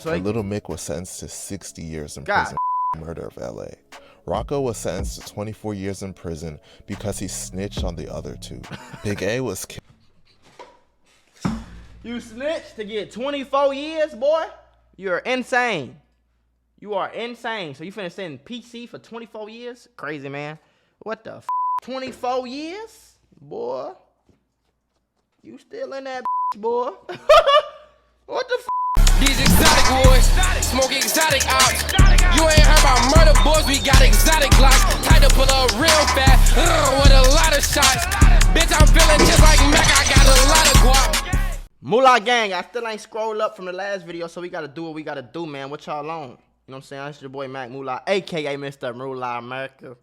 And Little Mick was sentenced to 60 years in prison for murder of LA. Rocco was sentenced to 24 years in prison because he snitched on the other two. Big A was killed. You snitched to get 24 years, boy? You're insane. You are insane. So you finna sit in PC for 24 years? Crazy, man. What the f? 24 years? Boy. You still in that boy. What the f? These exotic boys, smoke exotic ops. You ain't heard about murder boys, we got exotic glocks. Tied to pull up real fast, with a lot of shots. Bitch, I'm feeling just like Mac, I got a lot of guap. Mula gang, I still ain't scrolled up from the last video, so we gotta do what we gotta do, man. What y'all on? You know what I'm saying? It's your boy Mac Mula, aka Mr. Mula America.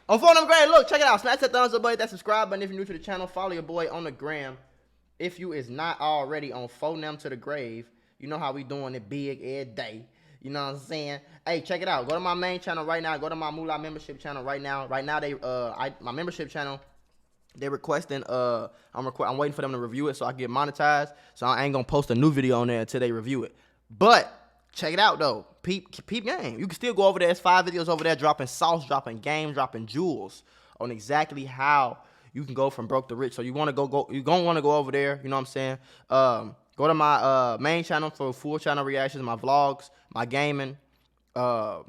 On phone number great, look, check it out. Smash that thumbs up button, that subscribe button if you're new to the channel. Follow your boy on the gram. If you is not already on phone them to the grave, you know how we doing it big every day. You know what I'm saying? Hey, check it out. Go to my main channel right now. Go to my Mula membership channel right now. Right now, my membership channel, they're requesting. I'm waiting for them to review it so I can get monetized. So I ain't gonna post a new video on there until they review it. But check it out though. Peep game. You can still go over there. There's 5 videos over there dropping sauce, dropping game, dropping jewels on exactly how you can go from broke to rich. So you want to you're gonna want to go over there. You know what I'm saying? Go to my main channel for full channel reactions, my vlogs, my gaming. I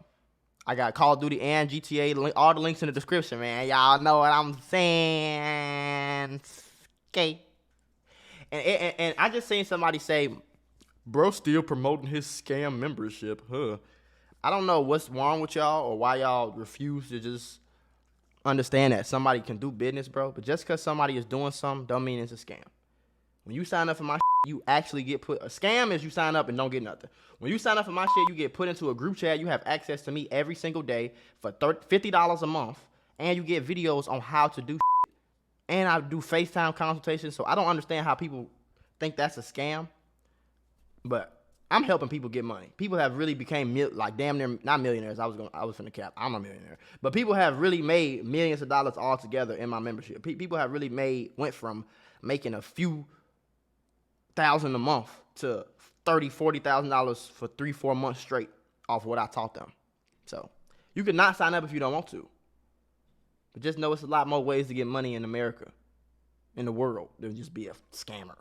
got Call of Duty and GTA. All the links in the description, man. Y'all know what I'm saying. Okay. And I just seen somebody say, bro still promoting his scam membership, huh? I don't know what's wrong with y'all or why y'all refuse to just understand that somebody can do business, bro. But just because somebody is doing something don't mean it's a scam. When you sign up for my you actually get put. A scam is you sign up and don't get nothing. When you sign up for my shit, you get put into a group chat. You have access to me every single day for $50 a month. And you get videos on how to do shit. And I do FaceTime consultations. So I don't understand how people think that's a scam. But I'm helping people get money. People have really became like damn near not millionaires. I was finna cap. I'm a millionaire. But people have really made millions of dollars all together in my membership. People have really went from making a few thousand a month to $30,000-$40,000 for 3-4 months straight off what I taught them. So you can not sign up if you don't want to. But just know it's a lot more ways to get money in America, in the world, than just be a scammer.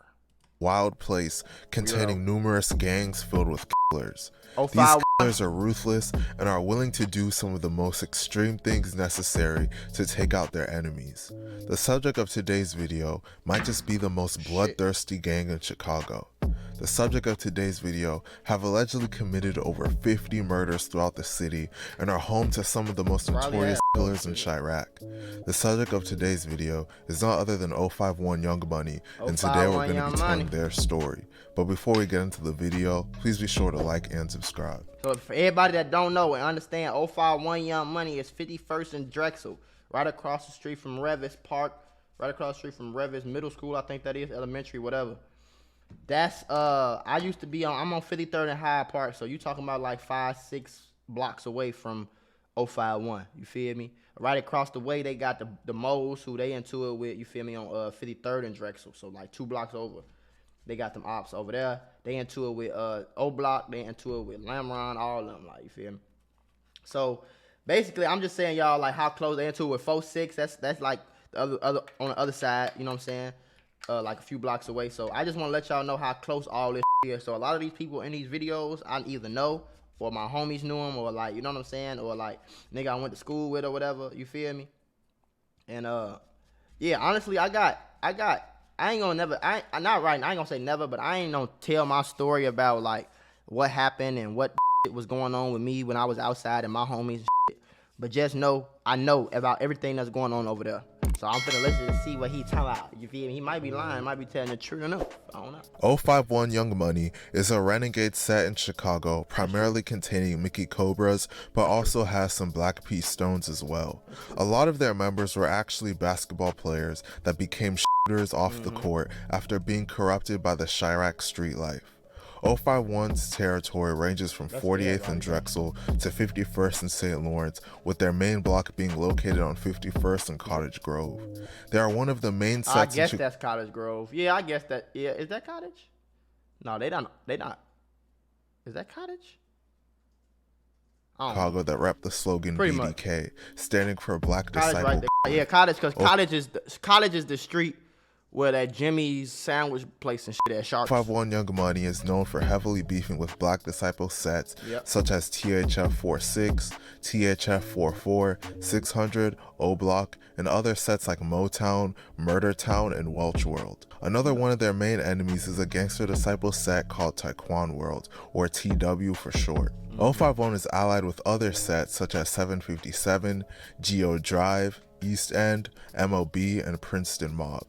Wild place containing numerous gangs filled with killers. These killers are ruthless and are willing to do some of the most extreme things necessary to take out their enemies. The subject of today's video might just be the most bloodthirsty gang in Chicago. The subject of today's video have allegedly committed over 50 murders throughout the city and are home to some of the most notorious killers in Chiraq. The subject of today's video is not other than 051 Young Money, and today we're going to be telling their story. But before we get into the video, please be sure to like and subscribe. So for everybody that don't know and understand, 051 Young Money is 51st and Drexel, right across the street from Revis Park, right across the street from Revis Middle School, I think that is, elementary, whatever. That's I used to be on. I'm on 53rd and Hyde Park, so you talking about like 5-6 blocks away from 051. You feel me? Right across the way, they got the Moles who they into it with. You feel me? On 53rd and Drexel, so like 2 blocks over. They got them Opps over there. They into it with O Block. They into it with Lamron. All of them, like, you feel me? So basically, I'm just saying y'all like how close they into it with 4-6. That's like the other on the other side. You know what I'm saying? Like a few blocks away. So I just want to let y'all know how close all this is. So a lot of these people in these videos I either know or my homies knew them, or like, you know what I'm saying, or like nigga I went to school with or whatever. You feel me? And yeah, honestly, I ain't gonna never. I ain't gonna say never, but I ain't gonna tell my story about like what happened and what was going on with me when I was outside and my homies and shit. But just know I know about everything that's going on over there. So I'm finna listen and see what he talking about. You feel me? He might be lying, might be telling the truth. I don't know. 051 Young Money is a renegade set in Chicago, primarily containing Mickey Cobras, but also has some Black Pea Stones as well. A lot of their members were actually basketball players that became shooters off the court after being corrupted by the Chiraq street life. 051's territory ranges from 48th and Drexel to 51st and St. Lawrence, with their main block being located on 51st and Cottage Grove. They are one of the main sets. I guess that's Cottage Grove. Yeah, I guess that. Yeah, is that Cottage? No, they not. Is that Cottage? Chicago that rep the slogan BDK, standing for Black Cottage Disciple. right there. Yeah, Cottage, because Cottage is the street where that Jimmy's sandwich place and shit at Sharks. 51 Young Money is known for heavily beefing with Black Disciple sets such as THF 46, THF 44, 600, O Block, and other sets like Motown, Murder Town, and Welch World. Another one of their main enemies is a Gangster Disciple set called Taekwon World, or TW for short. 051 is allied with other sets such as 757, Geo Drive, East End, MOB, and Princeton Mob.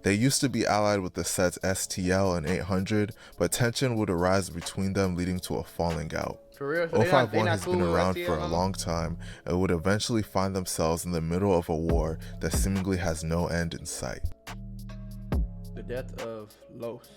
They used to be allied with the sets STL and 800, but tension would arise between them, leading to a falling out. For real? So 051 has been around for a long time and would eventually find themselves in the middle of a war that seemingly has no end in sight. The death of Los.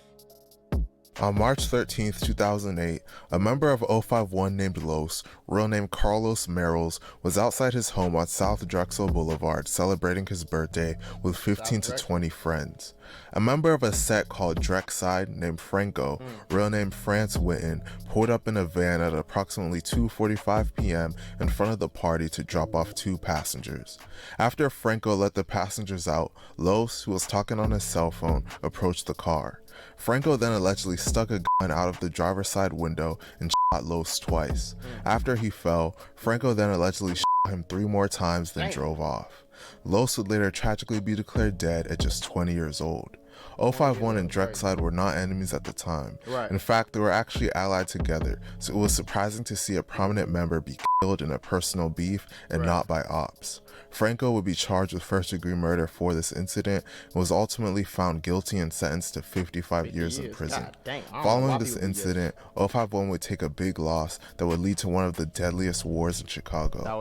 On March 13, 2008, a member of 051 named Los, real name Carlos Merrills, was outside his home on South Drexel Boulevard celebrating his birthday with 15 to 20 friends. A member of a set called Drexside named Franco, real name France Witten, pulled up in a van at approximately 2:45 p.m. in front of the party to drop off 2 passengers. After Franco let the passengers out, Los, who was talking on his cell phone, approached the car. Franco then allegedly stuck a gun out of the driver's side window and shot Los twice. After he fell, Franco then allegedly shot him 3 more times, then drove off. Los would later tragically be declared dead at just 20 years old. 051 and Drexside were not enemies at the time. In fact, they were actually allied together, so it was surprising to see a prominent member be killed in a personal beef and not by Opps. Franco would be charged with first-degree murder for this incident and was ultimately found guilty and sentenced to 55 years in prison. Following this incident, 051 would take a big loss that would lead to one of the deadliest wars in Chicago. That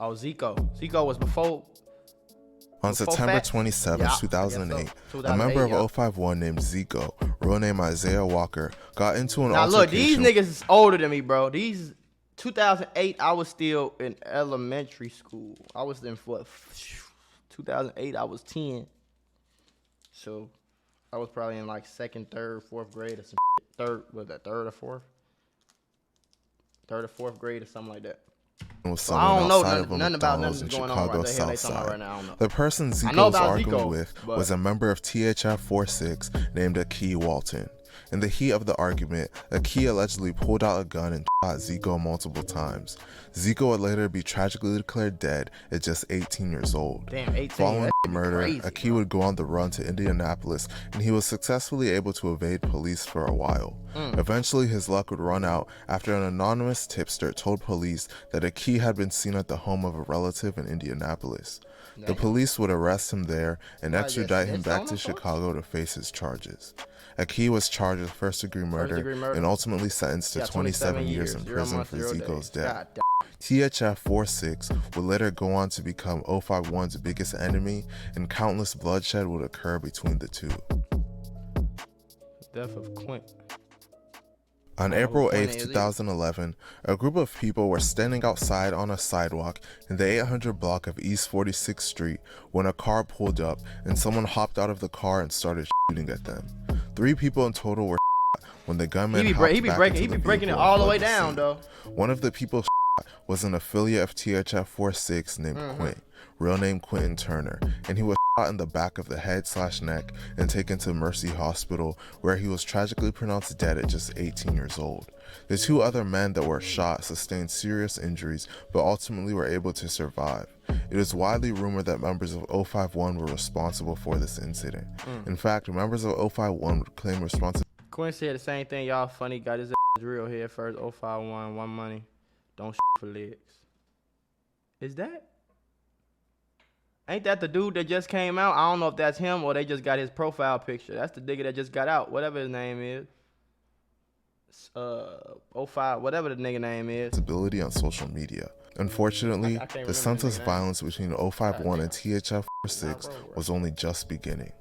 was Zeko. Zeko was before. On September 27, 2008, a member of 051 named Zeko, real name Isaiah Walker, got into an altercation. Now look, these niggas is older than me, bro. These 2008, I was still in elementary school. I was in 2008, I was 10. So I was probably in like 2nd, 3rd, 4th grade or some shit. Third or fourth grade or something like that. Was I don't know nothing about nothing going on right there. Right now. The person Zeko was arguing with was a member of THF 46 named Akey Walton. In the heat of the argument, Akey allegedly pulled out a gun and shot Zeko multiple times. Zeko would later be tragically declared dead at just 18 years old. Damn, 18. Following the murder, Akey would go on the run to Indianapolis, and he was successfully able to evade police for a while. Eventually, his luck would run out after an anonymous tipster told police that Akey had been seen at the home of a relative in Indianapolis. The police would arrest him there and extradite him back to Chicago to face his charges. Akey was charged with first-degree murder and ultimately sentenced to 27 years in prison for Zeko's death. THF 46 would later go on to become 051's biggest enemy, and countless bloodshed would occur between the two. Death of Quint. On April 8, 2011, a group of people were standing outside on a sidewalk in the 800 block of East 46th Street when a car pulled up and someone hopped out of the car and started shooting at them. 3 people in total were shot when the gunman he be breaking it all the way down, though. One of the people shot was an affiliate of THF 46 named Quint, real name Quentin Turner, and he was shot in the back of the head/neck and taken to Mercy Hospital, where he was tragically pronounced dead at just 18 years old. The 2 other men that were shot sustained serious injuries, but ultimately were able to survive. It is widely rumored that members of 051 were responsible for this incident. In fact, members of 051 would claim responsibility. Quinn said the same thing. Y'all funny, got his ass real here first. 051, one money, don't for legs. Is that? Ain't that the dude that just came out? I don't know if that's him or they just got his profile picture. That's the nigga that just got out, whatever his name is. 05, whatever the nigga name is. Ability on social media. Unfortunately, the senseless violence between 051 and THF 46 was only just beginning.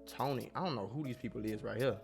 Tony, I don't know who these people is right here.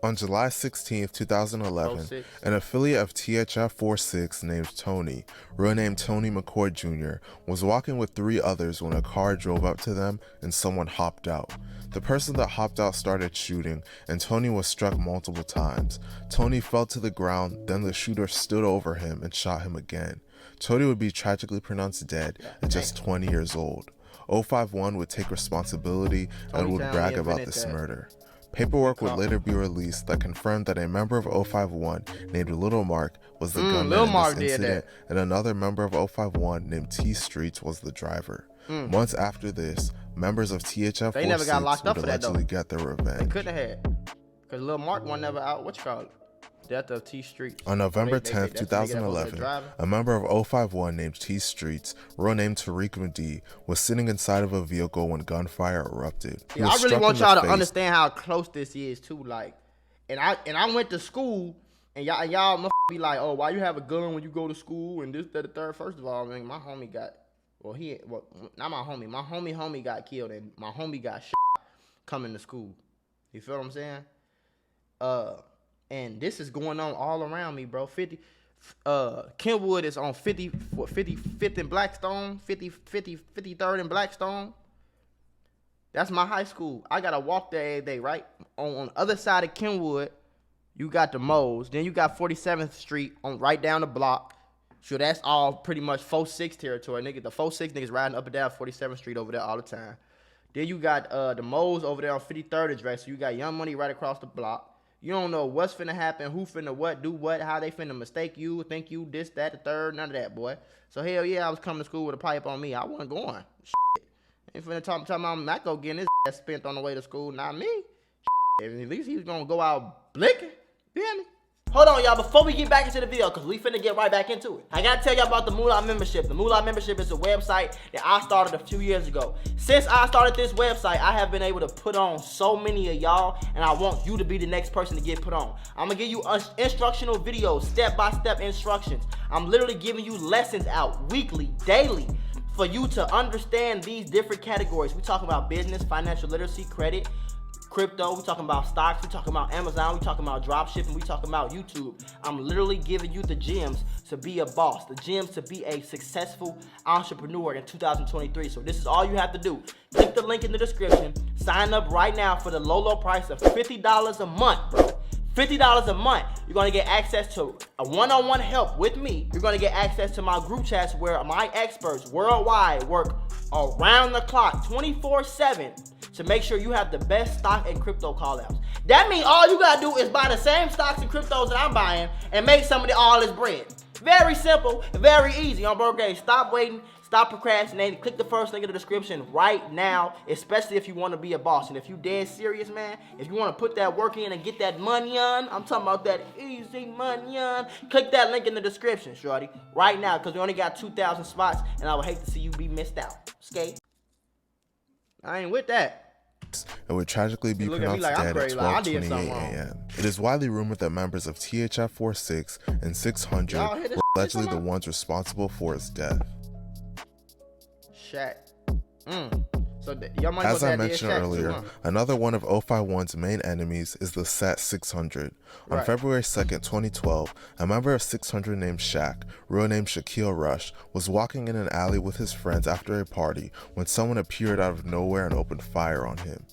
On July 16, 2011, 06. an affiliate of THF-46 named Tony, real name Tony McCoy Jr., was walking with 3 others when a car drove up to them and someone hopped out. The person that hopped out started shooting, and Tony was struck multiple times. Tony fell to the ground, then the shooter stood over him and shot him again. Tony would be tragically pronounced dead at just 20 years old. 051 would take responsibility and would brag about this murder. Paperwork would later be released that confirmed that a member of 051 named Lil Marc was the gunman in this incident, and another member of 051 named T-Streetz was the driver. Months after this, members of THF-46 would allegedly get their revenge. They couldn't have had, because Lil Marc one never out. What you call it? Death of T-Streetz. On November 10th, 2011, a member of 051 named T-Streetz, real name Tariq Madi, was sitting inside of a vehicle when gunfire erupted. Yeah, I really want y'all to understand how close this is too. Like, and I went to school, and y'all must be like, oh, why you have a gun when you go to school and this, that, the third. First of all, I mean, my homie got, not my homie got killed, and my homie got shot coming to school. You feel what I'm saying? And this is going on all around me, bro. Kenwood is on 55th and Blackstone, 53rd and Blackstone. That's my high school. I gotta walk there every day, right? On the other side of Kenwood, you got the Moles. Then you got 47th Street on right down the block. So that's all pretty much 4-6 territory, nigga. The 4-6 niggas riding up and down 47th Street over there all the time. Then you got the Moles over there on 53rd address. So you got Young Money right across the block. You don't know what's finna happen, who finna what, do what, how they finna mistake you, think you, this, that, the third, none of that, boy. So hell yeah, I was coming to school with a pipe on me. I wasn't going. Shit. Ain't finna talk about Maco getting his ass spent on the way to school, not me. Shit. At least he was gonna go out blinking. You hear me? Hold on, y'all, before we get back into the video, because we finna get right back into it. I gotta tell y'all about the Mula membership. The Mula membership is a website that I started a few years ago. Since I started this website, I have been able to put on so many of y'all, and I want you to be the next person to get put on. I'm gonna give you instructional videos, step-by-step instructions. I'm literally giving you lessons out weekly, daily, for you to understand these different categories. We talking about business, financial literacy, credit, crypto, we talking about stocks, we talking about Amazon, we talking about drop shipping, we talking about YouTube. I'm literally giving you the gems to be a boss, the gems to be a successful entrepreneur in 2023. So this is all you have to do. Click the link in the description, sign up right now for the low price of $50 a month, bro. $50 a month. You're gonna get access to a one-on-one help with me. You're gonna get access to my group chats where my experts worldwide work around the clock, 24/7, to make sure you have the best stock and crypto call-outs. That means all you gotta do is buy the same stocks and cryptos that I'm buying and make some of all this bread. Very simple, very easy. On bro, okay, stop waiting, stop procrastinating. Click the first link in the description right now, especially if you want to be a boss. And if you dead serious, man, if you want to put that work in and get that money on, I'm talking about that easy money on, click that link in the description, shorty, right now, because we only got 2,000 spots, and I would hate to see you be missed out. Okay? I ain't with that. And would tragically be pronounced dead at 12:28 a.m. It is widely rumored that members of THF-46 and 600 were allegedly the ones responsible for his death. Shaq. As I mentioned earlier, another one of 051's main enemies is the Sat 600. On February 2nd, 2012, a member of 600 named Shaq, real name Shaquille Rush, was walking in an alley with his friends after a party when someone appeared out of nowhere and opened fire on him.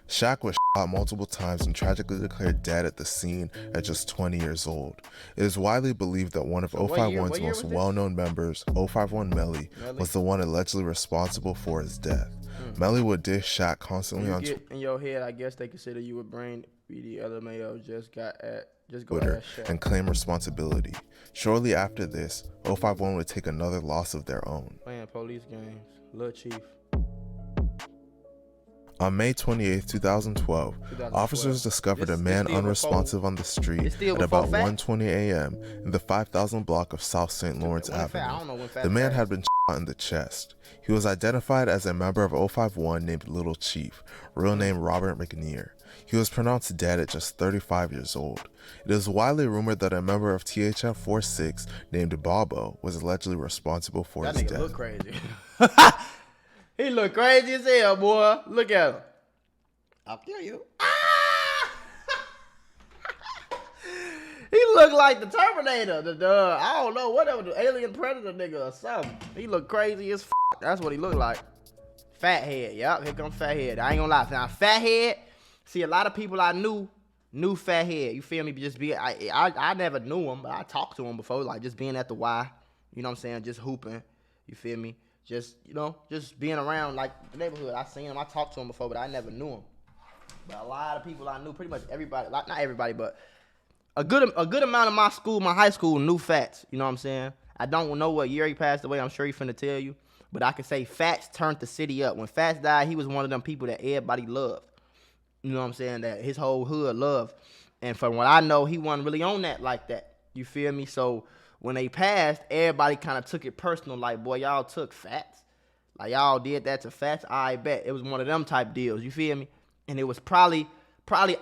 Shaq was shot multiple times and tragically declared dead at the scene at just 20 years old. It is widely believed that one of 051's most well-known members, 051 Melly, was the one allegedly responsible for his death. Melly would dish Shaq constantly on Twitter. In your head, I guess they consider you a brain BD LMAO just go Twitter and claim responsibility. Shortly after this, 051 would take another loss of their own. Playing police games, Lil Chief. On May 28, 2012, officers discovered a man unresponsive on the street at about 1:20 a.m. in the 5000 block of South St. Lawrence Avenue. The man had been shot in the chest. He was identified as a member of 051 named Little Chief, real name Robert McNear. He was pronounced dead at just 35 years old. It is widely rumored that a member of THF-46 named Bobo was allegedly responsible for his death. That nigga look crazy. He look crazy as hell, boy. Look at him. I'll kill you. He looked like the Terminator. I don't know, whatever, the alien predator nigga or something. He looked crazy as fuck. That's what he looked like. Fathead. Yep, here comes Fathead. I ain't gonna lie. Now, Fathead, see, a lot of people I knew Fathead. You feel me? I never knew him, but I talked to him before, like just being at the Y. You know what I'm saying? Just hooping. You feel me? Just, you know, just being around like the neighborhood. I seen him. I talked to him before, but I never knew him. But a lot of people I knew, pretty much everybody, not everybody, but a good amount of my high school knew Fats. You know what I'm saying? I don't know what year he passed away. I'm sure he finna tell you. But I can say Fats turned the city up. When Fats died, he was one of them people that everybody loved. You know what I'm saying? That his whole hood loved. And from what I know, he wasn't really on that like that. You feel me? So when they passed, everybody kind of took it personal. Like, boy, y'all took Fats. Like, y'all did that to Fats. I bet. It was one of them type deals. You feel me? And it was probably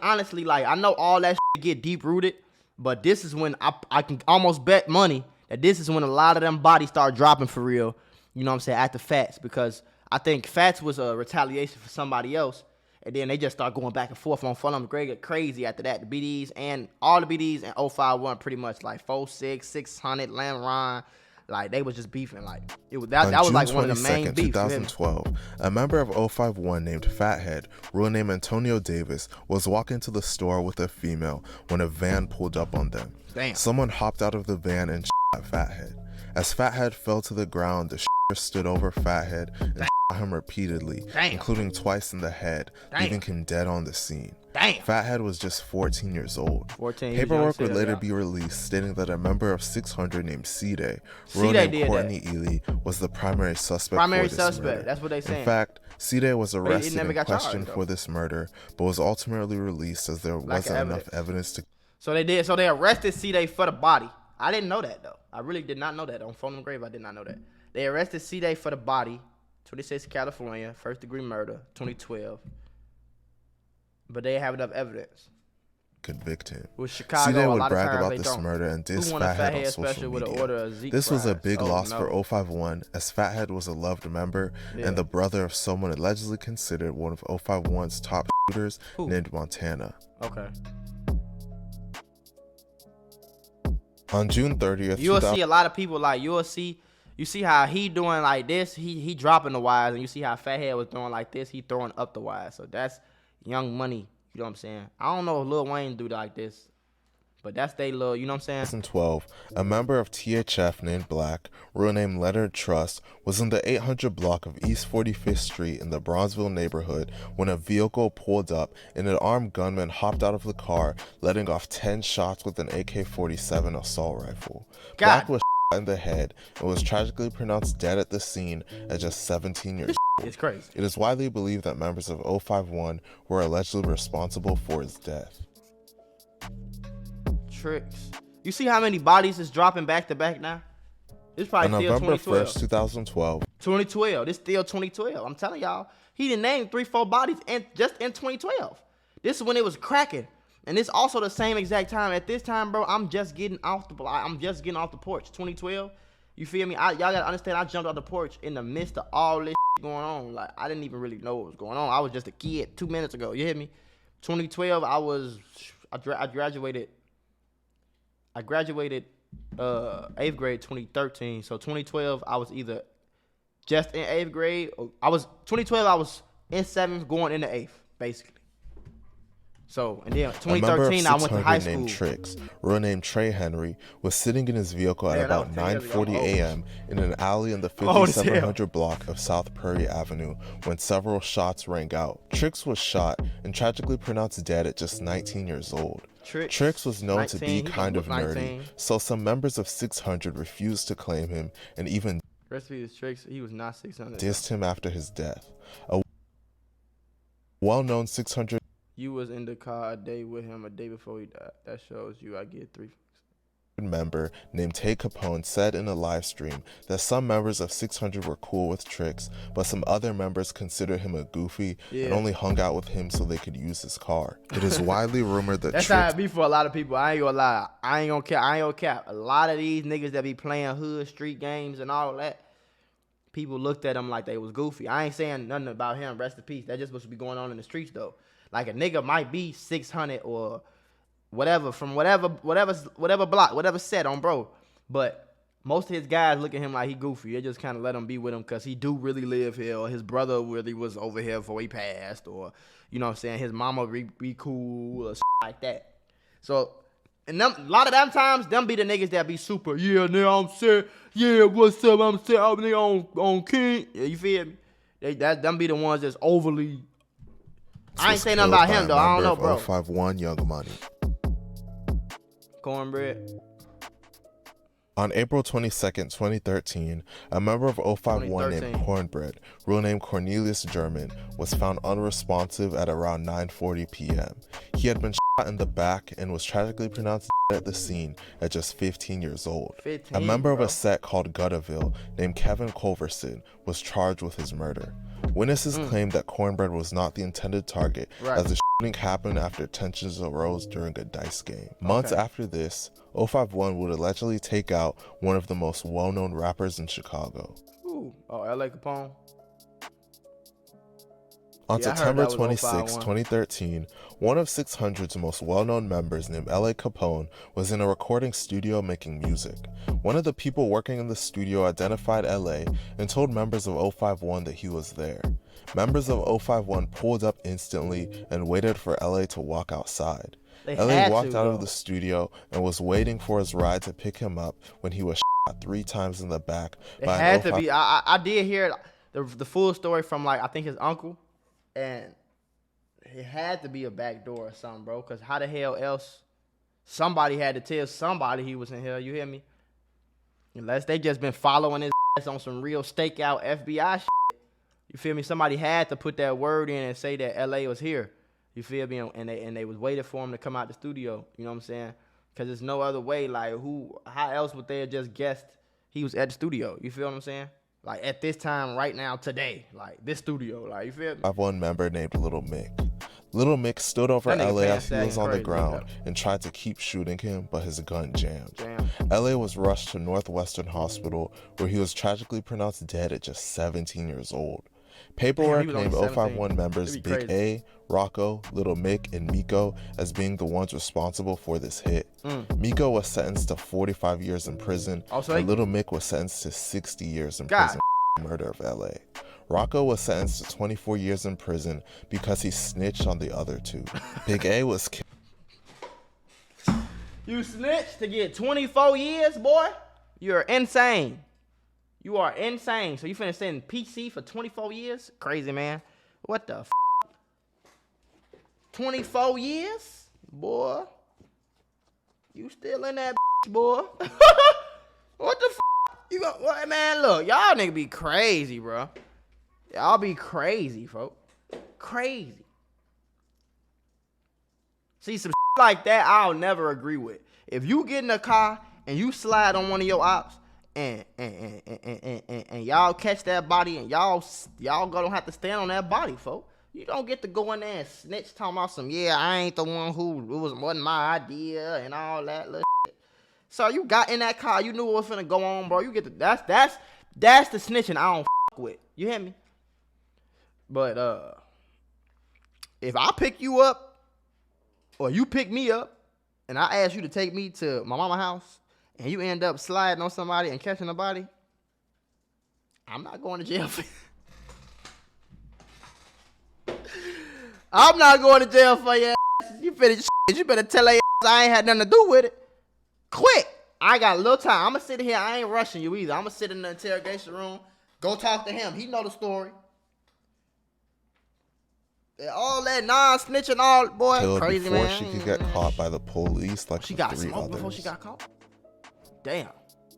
honestly, like, I know all that shit get deep-rooted, but this is when I can almost bet money that this is when a lot of them bodies start dropping for real. You know what I'm saying? After Fats, because I think Fats was a retaliation for somebody else, and then they just start going back and forth on Fun. I'm crazy after that. The BDs and all the BDs and 051 pretty much like 46, 600, Lamb Ron. Like, they was just beefing. Like, it was that was like one of the main beefs. 2012, a member of 051 named Fathead, real name Antonio Davis, was walking to the store with a female when a van pulled up on them. Damn. Someone hopped out of the van and shot Fathead. As Fathead fell to the ground, the stood over Fathead and shot him repeatedly, including twice in the head, leaving him dead on the scene. Damn. Fathead was just 14 years old. 14 Paperwork would later be released stating that a member of 600 named C-Day, real name Courtney Ely, was the primary suspect for this murder. That's what they saying. In fact, C-Day was arrested and questioned for this murder, but was ultimately released as there wasn't enough evidence to... So they did. So they arrested C-Day for the body. I didn't know that, though. I really did not know that. On Phone and Grave, I did not know that. They arrested C-Day for the body, 26 California, first-degree murder, 2012. But they have enough evidence. Convict him. With Chicago, C-Day would a lot brag of times about they this don't. murder and diss Fathead on social media. This was a big loss for 051, as Fathead was a loved member and the brother of someone allegedly considered one of 051's top shooters named Montana. Okay. On June 30th, you'll see a lot of people like you see how he doing like this, he dropping the wires, and you see how Fathead was doing like this, he throwing up the wires. So that's Young Money. You know what I'm saying? I don't know if Lil Wayne do like this, but that's they little, you know what I'm saying? 2012, a member of THF named Black, real name Leonard Trust, was in the 800 block of East 45th Street in the Bronzeville neighborhood when a vehicle pulled up and an armed gunman hopped out of the car, letting off 10 shots with an AK-47 assault rifle. Black was shot in the head and was tragically pronounced dead at the scene at just 17 years old. It's crazy. It is widely believed that members of 051 were allegedly responsible for his death. Trixx. You see how many bodies is dropping back to back now? It's probably On still November 2012. 1st, 2012. 2012. This still 2012. I'm telling y'all, he done named 3-4 bodies just in 2012. This is when it was cracking. And it's also the same exact time. At this time, bro, I'm just getting off the porch. 2012. You feel me? Y'all gotta understand, I jumped off the porch in the midst of all this going on. Like, I didn't even really know what was going on. I was just a kid 2 minutes ago. You hear me? 2012, I graduated 8th grade 2013. So 2012, I was either just in 8th grade or 2012 I was in 7th going into 8th, basically. So, and then 2013 I went to high school. Named Trixx, real name Trey Henry, was sitting in his vehicle at about 9:40 a.m. in an alley in the 5700 block of South Prairie Avenue when several shots rang out. Trixx was shot and tragically pronounced dead at just 19 years old. Trixx was known to be kind of nerdy, so some members of 600 refused to claim him and even Trixx, he was not 600. Dissed him after his death. A well-known 600 You was in the car a day with him a day before he died. That shows you I get 3. Member named Capone said in a live stream that some members of 600 were cool with Trixx, but some other members considered him a goofy and only hung out with him so they could use his car. It is widely rumored that that's how it be for a lot of people. I ain't gonna lie. I ain't gonna cap. A lot of these niggas that be playing hood street games and all that, people looked at him like they was goofy. I ain't saying nothing about him. Rest in peace. That just supposed to be going on in the streets though. Like a nigga might be 600 or whatever block, whatever set on bro. But most of his guys look at him like he goofy. They just kind of let him be with him because he do really live here, or his brother really was over here before he passed, or you know what I'm saying, his mama be cool or like that. So, and them, a lot of them times, them be the niggas that be super, yeah, nigga, I'm set, yeah, what's up, I'm set, I'm nigga on King. Yeah, you feel me? Them be the ones that's overly. I ain't saying nothing about him though. I don't know, bro. 051 Young Money. Cornbread. On April 22nd, 2013, a member of 051 named Cornbread, real name Cornelius German, was found unresponsive at around 9:40 p.m. He had been shot in the back and was tragically pronounced dead at the scene at just 15 years old. A member of a set called Gutterville named Kevin Culverson was charged with his murder. Witnesses claimed that Cornbread was not the intended target, as the shooting happened after tensions arose during a dice game. Months after this, 051 would allegedly take out one of the most well-known rappers in Chicago. Ooh. Oh, LA Capone. On September 26, 2013, one of 600's most well-known members named LA Capone was in a recording studio making music. One of the people working in the studio identified LA and told members of 051 that he was there. Members of 051 pulled up instantly and waited for LA to walk outside. LA walked out of the studio and was waiting for his ride to pick him up when he was shot 3 times in the back by an 051. I did hear the full story from, like, I think his uncle. And it had to be a back door or something, bro. Because how the hell else? Somebody had to tell somebody he was in here. You hear me? Unless they just been following his ass on some real stakeout FBI shit. You feel me? Somebody had to put that word in and say that LA was here. You feel me? And they was waiting for him to come out the studio. You know what I'm saying? Because there's no other way. Like, how else would they have just guessed he was at the studio? You feel what I'm saying? Like, at this time, right now, today, like, this studio, like, you feel me? I have one member named Lil Mick. Lil Mick stood over LA as he was on the ground and tried to keep shooting him, but his gun jammed. LA was rushed to Northwestern Hospital, where he was tragically pronounced dead at just 17 years old. Paperwork named 051 members Big A, Rocco, Little Mick, and Miko as being the ones responsible for this hit. Miko was sentenced to 45 years in prison, and Little Mick was sentenced to 60 years in prison for the murder of LA. Rocco was sentenced to 24 years in prison because he snitched on the other 2. Big A was killed. You snitched to get 24 years, boy? You're insane. You are insane. So you finna sit in PC for 24 years? Crazy, man. What the f? 24 years? Boy. You still in that boy? What the f? You go, what, man, look. Y'all nigga be crazy, bro. Y'all be crazy, folks. Crazy. See, some like that I'll never agree with. If you get in a car and you slide on one of your ops, and y'all catch that body, and y'all gonna have to stand on that body, folks. You don't get to go in there and snitch talking about some, yeah, I ain't the one who, wasn't my idea and all that little shit. So you got in that car, you knew what was finna go on, bro. You get the, that's the snitching I don't f with. You hear me? But if I pick you up or you pick me up and I ask you to take me to my mama's house, and you end up sliding on somebody and catching a body, I'm not going to jail for I'm not going to jail for your ass. You finished shit. You better tell your ass I ain't had nothing to do with it. Quick. I got a little time. I'm going to sit here. I ain't rushing you either. I'm going to sit in the interrogation room. Go talk to him. He know the story. All that non-snitching, all, boy, killed crazy, before man. she could get caught by the police like she the got 3 smoked others. before she got caught? Damn.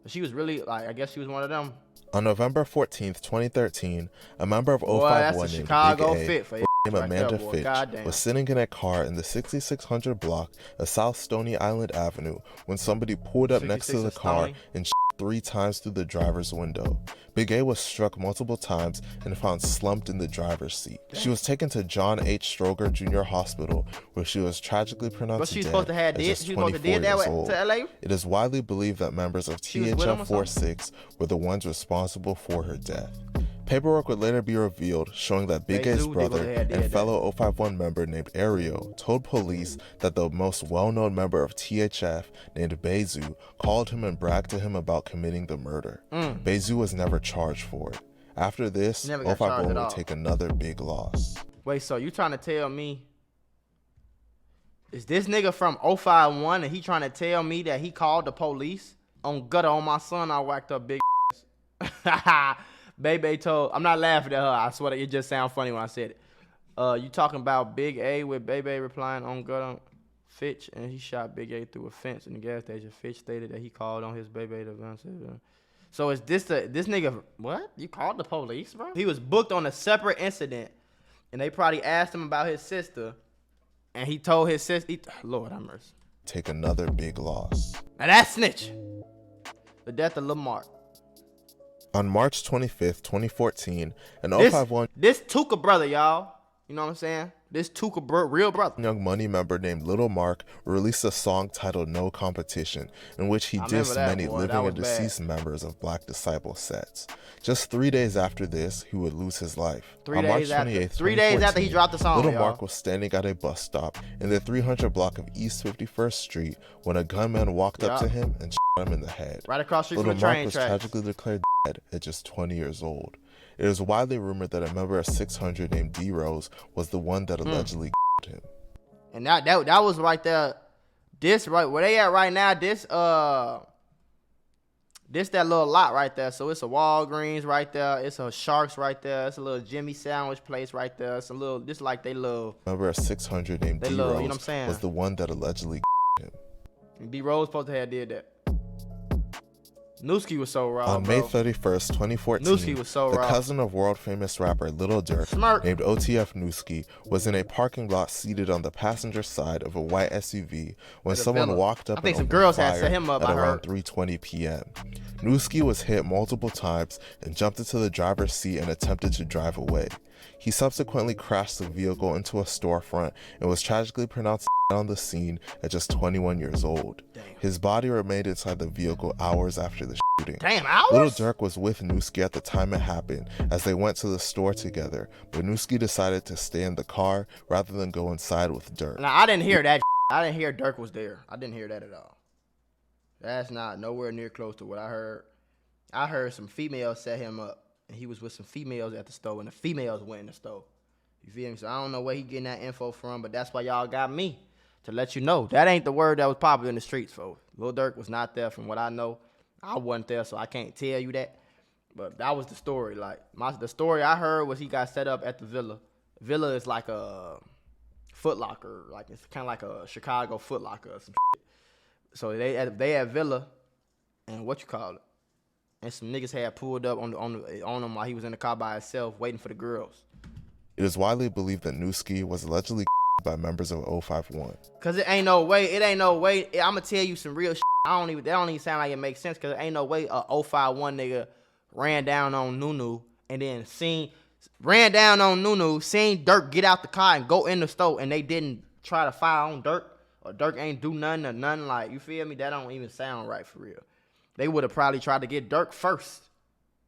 She was really, like, I guess she was one of them. On November 14th, 2013, a member of 051 that's a named Chicago Big A, fit for named Amanda there, Fitch, was sitting in a car in the 6600 block of South Stony Island Avenue when somebody pulled up next to the car and shot 3 times through the driver's window. Big A was struck multiple times and found slumped in the driver's seat. She was taken to John H. Stroger Jr. Hospital, where she was tragically pronounced dead at just 24 years old. It is widely believed that members of THF 46 were the ones responsible for her death. Paperwork would later be revealed showing that Big A's brother and fellow 051 member named Ario told police that the most well-known member of THF named Bezu called him and bragged to him about committing the murder. Bezu was never charged for it. After this, 051 would take another big loss. Wait, so you trying to tell me, is this nigga from 051 and he trying to tell me that he called the police on gutter on my son? I whacked up big ass. Bebe told, I'm not laughing at her. I swear that it just sound funny when I said it. You talking about Big A with Bebe replying on gutter Fitch, and he shot Big A through a fence in the gas station. Fitch stated that he called on his Bebe to. So is this this nigga? What? You called the police, bro? He was booked on a separate incident, and they probably asked him about his sister, and he told his sister, Lord have mercy. Take another big loss. Now that's snitch. The death of Lil Marc. On March 25th, 2014, an 051 this Tuka brother, y'all. You know what I'm saying? This Tuka real brother. Young Money member named Lil Marc released a song titled No Competition, in which he dissed many living and deceased members of Black Disciple sets. Just 3 days after this, he would lose his life. On March 28th, 3 days after he dropped the song, Lil Marc was standing at a bus stop in the 300 block of East 51st Street when a gunman walked up to him and shot him in the head. Right across the street Lil from the train Marc was tracks. tragically declared dead at just 20 years old. It is widely rumored that a member of 600 named D-Rose was the one that allegedly killed him. And that was right there. This right where they at right now. This that little lot right there. So it's a Walgreens right there. It's a Sharks right there. It's a little Jimmy sandwich place right there. It's a little this like they little. Member of 600 named D-Rose, you know what I'm saying, was the one that allegedly killed him. D-Rose supposed to have did that. Nuski was so raw. On May 31st, 2014, Nuski was so the raw. cousin of world-famous rapper Lil Durk, named OTF Nuski, was in a parking lot seated on the passenger side of a white SUV when someone walked up and opened fire at around 3:20 p.m. Nuski was hit multiple times and jumped into the driver's seat and attempted to drive away. He subsequently crashed the vehicle into a storefront and was tragically pronounced on the scene at just 21 years old. Damn. His body remained inside the vehicle hours after the shooting. Damn, hours? Lil Durk was with Nuski at the time it happened as they went to the store together, but Nuski decided to stay in the car rather than go inside with Durk. Now, I didn't hear that. I didn't hear Durk was there. I didn't hear that at all. That's not nowhere near close to what I heard. I heard some females set him up, and he was with some females at the store, and the females went in the store. You feel me? So I don't know where he getting that info from, but that's why y'all got me to let you know. That ain't the word that was popular in the streets, folks. Lil Durk was not there from what I know. I wasn't there, so I can't tell you that. But that was the story. Like the story I heard was he got set up at the Villa. Villa is like a Foot Locker. Like it's kind of like a Chicago Foot Locker or some shit. So they at Villa, and what you call it? And some niggas had pulled up on him while he was in the car by himself, waiting for the girls. It is widely believed that Nuski was allegedly by members of 051. Cause it ain't no way. I'm gonna tell you some real shit. That don't even sound like it makes sense. Cause it ain't no way a 051 nigga ran down on Nunu and then seen Durk get out the car and go in the store, and they didn't try to fire on Durk, or Durk ain't do nothing or nothing. Like, you feel me? That don't even sound right for real. They would have probably tried to get Durk first.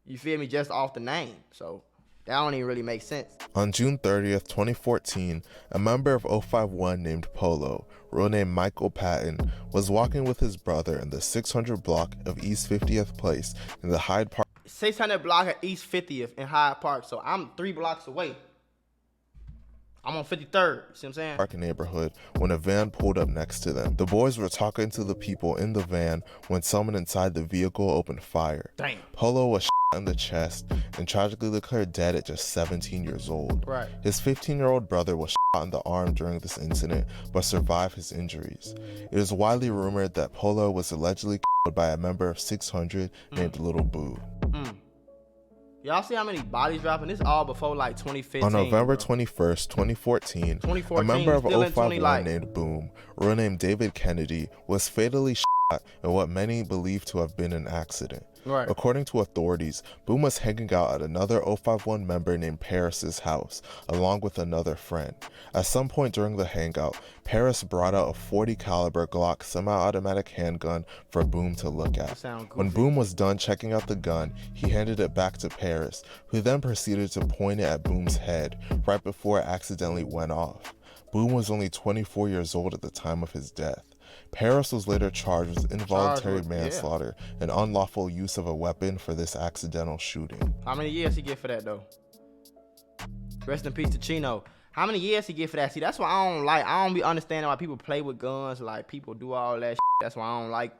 You feel me? Just off the name. So that don't even really make sense. On June 30th, 2014, a member of 051 named Polo, real name Michael Patton, was walking with his brother in the 600 block of East 50th Place in the Hyde Park. 600 block of East 50th in Hyde Park. So I'm 3 blocks away. I'm on 53rd, see what I'm saying? Park neighborhood when a van pulled up next to them. The boys were talking to the people in the van when someone inside the vehicle opened fire. Damn. Polo was shot in the chest and tragically declared dead at just 17 years old. Right. His 15-year-old brother was shot in the arm during this incident but survived his injuries. It is widely rumored that Polo was allegedly killed by a member of 600 named Little Boo. Y'all see how many bodies dropping? This all before like 2015. On November 21st, 2014, a member of 051 named Boom, real name David Kennedy, was fatally shot shot in what many believe to have been an accident. Right. According to authorities, Boom was hanging out at another 051 member named Paris's house, along with another friend. At some point during the hangout, Paris brought out a .40 caliber Glock semi-automatic handgun for Boom to look at. When Boom was done checking out the gun, he handed it back to Paris, who then proceeded to point it at Boom's head right before it accidentally went off. Boom was only 24 years old at the time of his death. Paris was later charged with involuntary manslaughter and unlawful use of a weapon for this accidental shooting. How many years he get for that though? Rest in peace to Chino. How many years he get for that? See, that's why I don't be understanding why people play with guns, like people do all that shit. That's why I don't like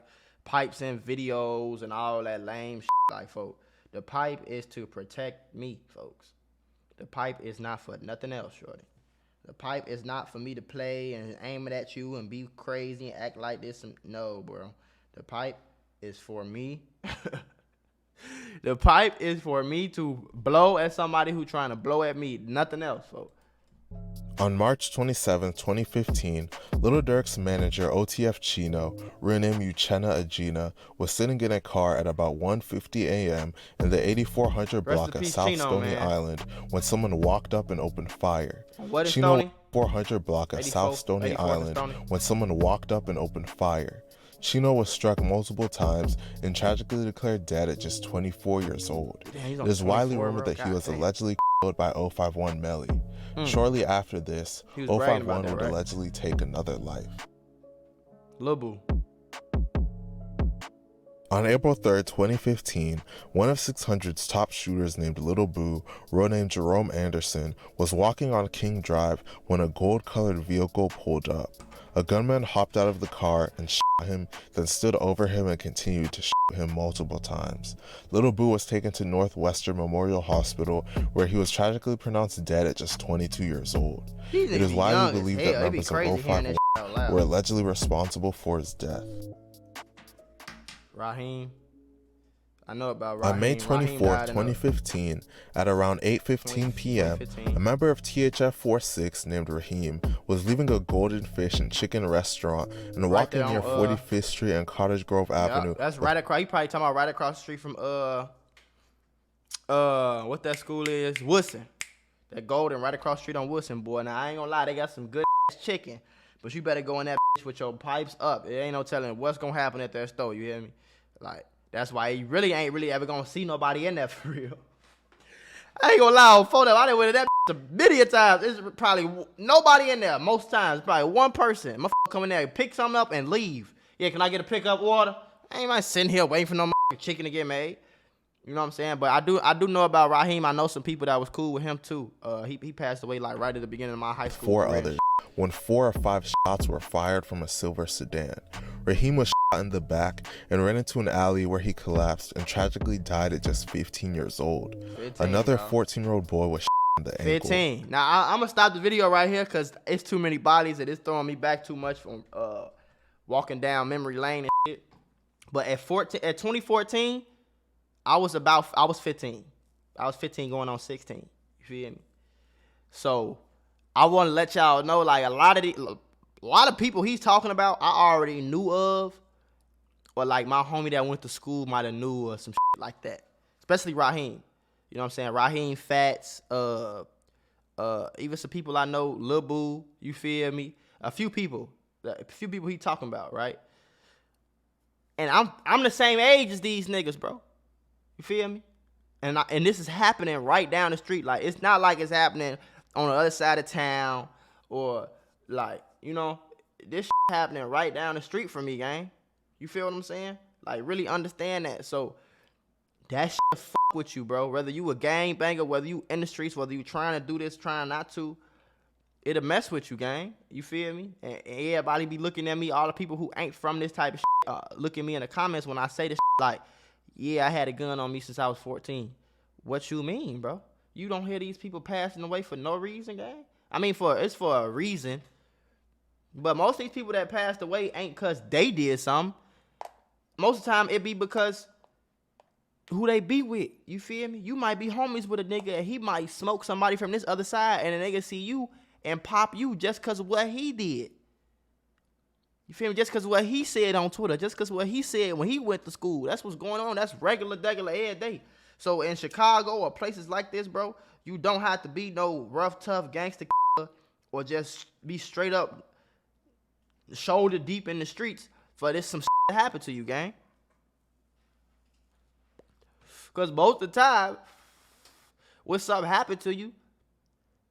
pipes and videos and all that lame shit. Like, folks, the pipe is to protect me, folks. The pipe is not for nothing else, shorty. The pipe is not for me to play and aim it at you and be crazy and act like this. No, bro. The pipe is for me. The pipe is for me to blow at somebody who trying to blow at me. Nothing else, folks. On March 27, 2015, Lil Durk's manager, OTF Chino, real name Uchenna Agena, was sitting in a car at about 1:50 a.m. in the 8400 block of South Stony Island when someone walked up and opened fire. What is Chino, Stony? 400 block of South Stony Island when someone walked up and opened fire. Chino was struck multiple times and tragically declared dead at just 24 years old. It is widely rumored that he was allegedly killed by 051 Melly. Shortly after this, 051 would allegedly take another life. Lil Boo. On April 3rd, 2015, one of 600's top shooters named Lil Boo, real name Jerome Anderson, was walking on King Drive when a gold-colored vehicle pulled up. A gunman hopped out of the car and shot him, then stood over him and continued to shoot him multiple times. Lil Boo was taken to Northwestern Memorial Hospital, where he was tragically pronounced dead at just 22 years old. It is widely believed that members of 051 were allegedly responsible for his death. Raheem. I know about Raheem. On May 24, 2015, at around 8:15 p.m., a member of THF 46 named Raheem was leaving a Golden Fish and Chicken restaurant and walking near 45th Street and Cottage Grove Avenue. That's right across. You probably talking about right across the street from what that school is, Woodson. That Golden right across the street on Woodson, boy. Now I ain't gonna lie, they got some good ass chicken, but you better go in that bitch with your pipes up. It ain't no telling what's gonna happen at that store. You hear me? Like. That's why you really ain't ever gonna see nobody in there for real. I ain't gonna lie, on photo, I done went to that a million times. There's probably nobody in there. Most times, probably one person. Motherfucker come in there, pick something up, and leave. Yeah, can I get a pickup order? I ain't sitting here waiting for no chicken to get made. You know what I'm saying? But I do know about Raheem. I know some people that was cool with him too. He passed away like right at the beginning of my high school. 4 others. When 4 or 5 shots were fired from a silver sedan. Raheem was shot in the back and ran into an alley where he collapsed and tragically died at just 15 years old. 15, another 14-year-old boy was shot in the ankle. 15. Now I'm gonna stop the video right here because it's too many bodies and it's throwing me back too much from walking down memory lane and shit. But at 2014, I was 15. I was 15 going on 16. You feel me? So I want to let y'all know, like, a lot of people he's talking about, I already knew of, or like my homie that went to school might have knew or some shit like that. Especially Raheem. You know what I'm saying? Raheem, Fats, even some people I know, Lil Boo, you feel me? A few people he talking about, right? And I'm the same age as these niggas, bro. You feel me? And this is happening right down the street. Like, it's not like it's happening on the other side of town or like, you know, this shit happening right down the street from me, gang. You feel what I'm saying? Like, really understand that. So that shit fuck with you, bro. Whether you a gang banger, whether you in the streets, whether you trying to do this, trying not to, it'll mess with you, gang. You feel me? And everybody be looking at me, all the people who ain't from this type of shit, look at me in the comments when I say this shit, like, yeah, I had a gun on me since I was 14. What you mean, bro? You don't hear these people passing away for no reason, gang? I mean, it's for a reason. But most of these people that passed away ain't because they did something. Most of the time, it be because who they be with. You feel me? You might be homies with a nigga and he might smoke somebody from this other side and a nigga see you and pop you just because of what he did. You feel me? Just because what he said on Twitter, just because what he said when he went to school, that's what's going on. That's regular every day. So in Chicago or places like this, bro, you don't have to be no rough, tough gangster or just be straight up shoulder deep in the streets for this some to happen to you, gang. Because most of the time, when something happen to you,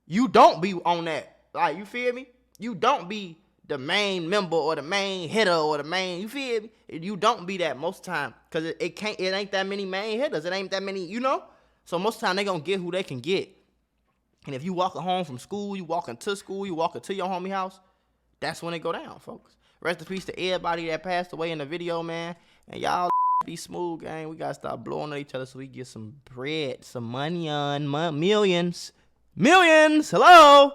you don't be on that. Like, you feel me? You don't be the main member or the main hitter or the main, you feel me? You don't be that most of the time. Because it ain't that many main hitters. It ain't that many, you know? So most of the time, they going to get who they can get. And if you walking home from school, you walking to school, you walking to your homie house, that's when it go down, folks. Rest in peace to everybody that passed away in the video, man. And y'all be smooth, gang. We got to start blowing on each other so we get some bread, some money on millions. Millions! Hello!